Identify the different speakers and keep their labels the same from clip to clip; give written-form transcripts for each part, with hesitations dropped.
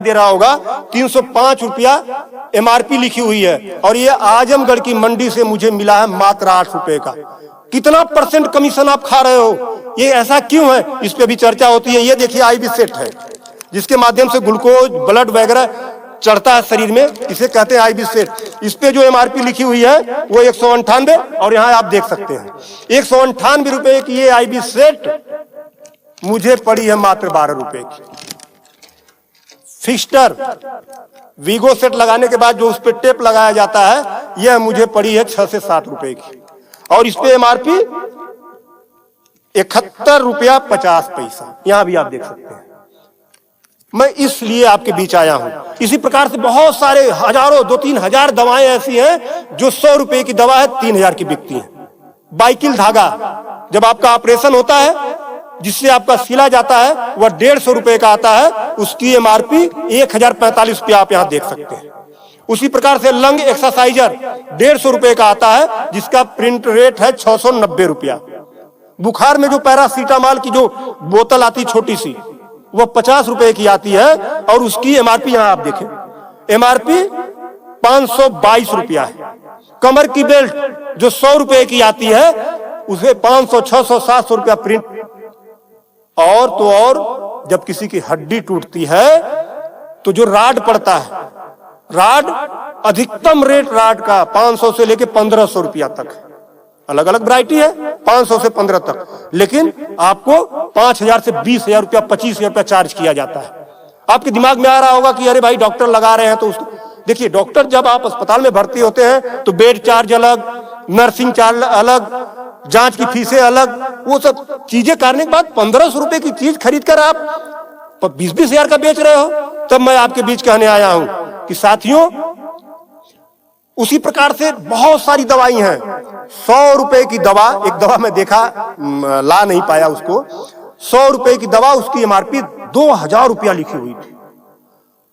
Speaker 1: दे रहा होगा 305 रुपया एमआरपी लिखी हुई है, और ये आजमगढ़ की मंडी से मुझे मिला है मात्र 8 रुपए का। कितना % कमीशन आप खा रहे हो? ये ऐसा क्यों है? इस पे भी चर्चा होती है। ये देखिए आईबी सेट है, जिसके माध्यम से ग्लूकोज ब्लड वगैरह चढ़ता है शरीर में, इसे कहते हैं आईबी सेट। इस पे जो एमआरपी लिखी हुई है वो 198, और यहाँ आप देख सकते हैं 198 रुपए की ये आईबी सेट मुझे पड़ी है मात्र 12 रुपए की। फिक्स्टर वीगो सेट लगाने के बाद जो उस पर टेप लगाया जाता है, यह मुझे पड़ी है 6 से 7 रुपए की, और इस पे एमआरपी 71 रुपया 50 पैसा। यहां भी आप देख सकते हैं। मैं इसलिए आपके बीच आया हूं। इसी प्रकार से बहुत सारे हजारों 2-3 हजार दवाएं ऐसी हैं जो 100 रुपए की दवा है 3000 की बिकती हैं। बाइकिल धागा जब आपका ऑपरेशन होता है, जिससे आपका सिला जाता है, वह 150 रुपए का आता है, उसकी एमआरपी 1045 रुपया आप यहां देख सकते हैं। उसी प्रकार से लंग एक्सरसाइजर 150 रुपए का आता है, जिसका प्रिंट रेट है 690 रुपया। बुखार में जो पैरासीटामॉल की जो बोतल आती छोटी सी, वह 50 रुपए की आती है, और उसकी एमआरपी यहां आप देखें, एमआरपी 522 रुपया है। कमर की बेल्ट जो 100 रुपए की आती है, उसे 500, 600, 700 रुपया प्रिंट। और तो और जब किसी की हड्डी टूटती है तो जो राड पड़ता है, राड अधिकतम रेट राड का 500 से लेके 1500 रुपया तक, अलग अलग वैरायटी है, 500 से 15 तक, लेकिन आपको 5000 से 20,000 रुपया, 25,000 रुपया चार्ज किया जाता है। आपके दिमाग में आ रहा होगा कि अरे भाई डॉक्टर लगा रहे हैं तो उसको देखिए। डॉक्टर जब आप अस्पताल में भर्ती होते हैं तो बेड चार्ज अलग, नर्सिंग चार्ज अलग, जांच की फीसें अलग, वो सब चीजें करने के बाद 1500 रुपए की चीज खरीद कर आप 20-20 हजार का बेच रहे हो। तब मैं आपके बीच कहने आया हूं कि साथियों, उसी प्रकार से बहुत सारी दवाई हैं। 100 रुपए की दवा, एक दवा मैं देखा, ला नहीं पाया उसको, 100 रुपए की दवा, उसकी एमआरपी 2000 रुपया लिखी हुई थी।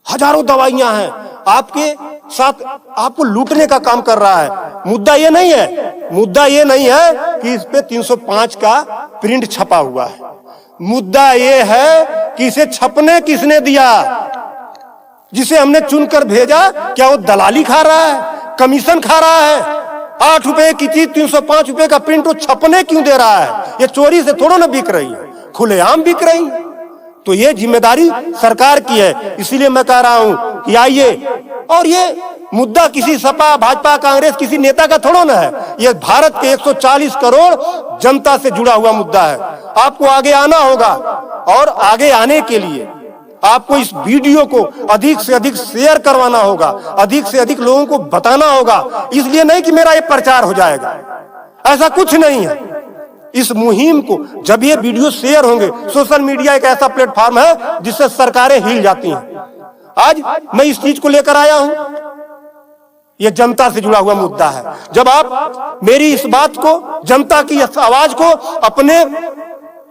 Speaker 1: हजारों दवाइयां हैं, आपके साथ आपको लूटने का काम कर रहा है। मुद्दा ये नहीं है, मुद्दा ये नहीं है कि इस पे 305 का प्रिंट छपा हुआ है। मुद्दा ये है कि इसे छपने किसने दिया? जिसे हमने चुनकर भेजा, क्या वो दलाली खा रहा है, कमीशन खा रहा है? 8 रुपए की चीज 305 रुपए का प्रिंट वो छपने क्यों दे रहा है? ये चोरी से थोड़ा ना बिक रही है, खुलेआम बिक रही है। तो ये जिम्मेदारी सरकार की है। इसीलिए मैं कह रहा हूं कि आइए, और ये मुद्दा किसी सपा, भाजपा, कांग्रेस, किसी नेता का थोड़ा ना है, ये भारत के 140 करोड़ जनता से जुड़ा हुआ मुद्दा है। आपको आगे आना होगा, और आगे आने के लिए आपको इस वीडियो को अधिक से अधिक शेयर करवाना होगा, अधिक से अधिक लोगों को बताना होगा। इसलिए नहीं कि मेरा ये प्रचार हो जाएगा, ऐसा कुछ नहीं है। इस मुहिम को जब ये वीडियो शेयर होंगे, सोशल मीडिया एक ऐसा प्लेटफॉर्म है जिससे सरकारें हिल जाती हैं। आज मैं इस चीज को लेकर आया हूं, ये जनता से जुड़ा हुआ मुद्दा है। जब आप मेरी इस बात को, जनता की इस आवाज को अपने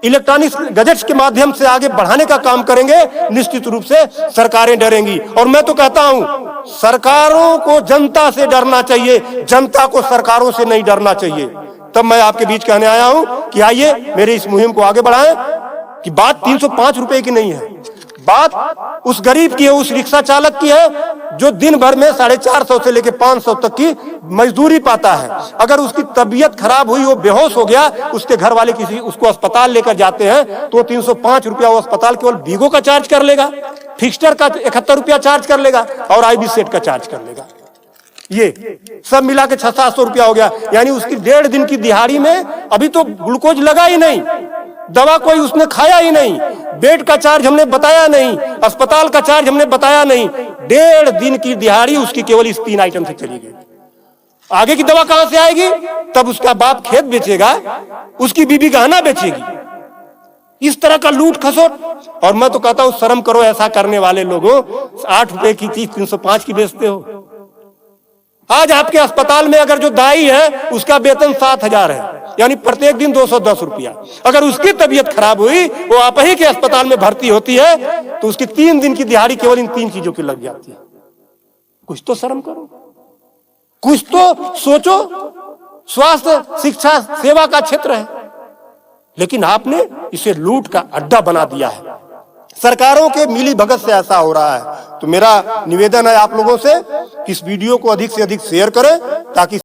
Speaker 1: इलेक्ट्रॉनिक गैजेट्स के माध्यम से आगे बढ़ाने का काम करेंगे, निश्चित रूप से सरकारें डरेंगी। और मैं तो कहता हूं, सरकारों को जनता से डरना चाहिए, जनता को सरकारों से नहीं डरना चाहिए। तब मैं आपके बीच कहने आया हूं कि आइए मेरे इस मुहिम को आगे बढ़ाएं। कि बात 305 रुपए की नहीं है, बात उस गरीब की है, उस रिक्शा चालक की है जो दिन भर में 450 से लेकर 500 तक की मजदूरी पाता है। अगर उसकी तबीयत खराब हुई, वो बेहोश हो गया, उसके घर वाले किसी उसको अस्पताल लेकर जाते हैं, तो 305 रुपया वो अस्पताल केवल वीगो का चार्ज कर लेगा, फिक्स्टर का 71 रुपया चार्ज कर लेगा, और आईबी सेट का चार्ज कर लेगा। ये सब मिला के 600-700 रुपया हो गया। यानी उसकी 1.5 दिन की दिहाड़ी में अभी तो ग्लूकोज लगा ही नहीं, दवा कोई उसने खाया ही नहीं, बेड का चार्ज हमने बताया नहीं, अस्पताल का चार्ज हमने बताया नहीं। 1.5 दिन की दिहाड़ी उसकी केवल इस 3 आइटम से चली गई। आगे की दवा कहां से आएगी? तब उसका बाप खेत बेचेगा, उसकी बीबी गहना बेचेगी। इस तरह का लूट खसोट। और मैं तो कहता हूं, शर्म करो ऐसा करने वाले लोगों। 8 रुपए की चीज 305 की बेचते हो। आज आपके अस्पताल में अगर जो दाई है उसका वेतन 7,000 है, यानी प्रत्येक दिन 210 रुपया। अगर उसकी तबीयत खराब हुई, वो आप ही के अस्पताल में भर्ती होती है, तो उसकी 3 दिन की दिहाड़ी केवल इन 3 चीजों की लग जाती है। कुछ तो शर्म करो, कुछ तो सोचो। स्वास्थ्य, शिक्षा, सेवा का क्षेत्र है, लेकिन आपने इसे लूट का अड्डा बना दिया है। सरकारों के मिली भगत से ऐसा हो रहा है। तो मेरा निवेदन है आप लोगों से कि इस वीडियो को अधिक से अधिक शेयर करें ताकि